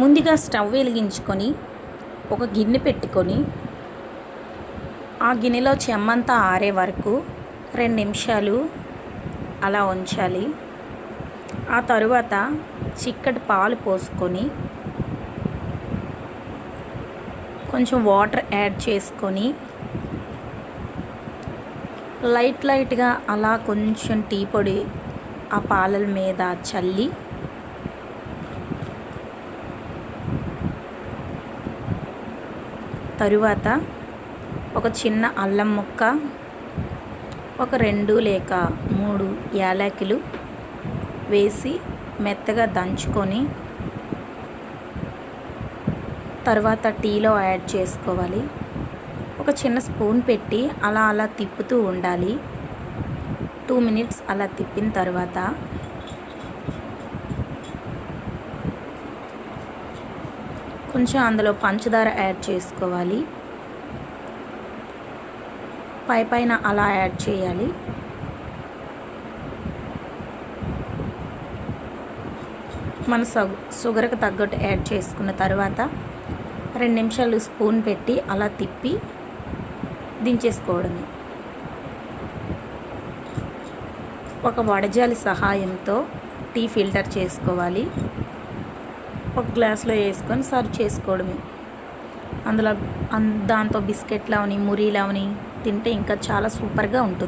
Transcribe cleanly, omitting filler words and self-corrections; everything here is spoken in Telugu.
ముందుగా స్టవ్ వెలిగించుకొని ఒక గిన్నె పెట్టుకొని ఆ గిన్నెలో చెమ్మంతా ఆరే వరకు 2 నిమిషాలు అలా ఉంచాలి. ఆ తరువాత చిక్కటి పాలు పోసుకొని కొంచెం వాటర్ యాడ్ చేసుకొని లైట్గా అలా కొంచెం టీ పొడి ఆ పాలల మీద చల్లి తరువాత ఒక చిన్న అల్లం ముక్క, ఒక 2 లేక 3 యాలకులు వేసి మెత్తగా దంచుకొని తర్వాత టీలో యాడ్ చేసుకోవాలి. ఒక చిన్న స్పూన్ పెట్టి అలా తిప్పుతూ ఉండాలి. 2 మినిట్స్ అలా తిప్పిన తర్వాత కొంచెం అందులో పంచదార యాడ్ చేసుకోవాలి. పైన అలా యాడ్ చేయాలి. మన షుగర్కి తగ్గట్టు యాడ్ చేసుకున్న తర్వాత 2 నిమిషాలు స్పూన్ పెట్టి అలా తిప్పి దించేసుకోవడమే. ఒక వడజాలి సహాయంతో టీ ఫిల్టర్ చేసుకోవాలి. ఒక గ్లాస్లో వేసుకొని సర్వ్ చేసుకోవడమే. దాంతో బిస్కెట్లవని మురీలవని తింటే ఇంకా చాలా సూపర్గా ఉంటుంది.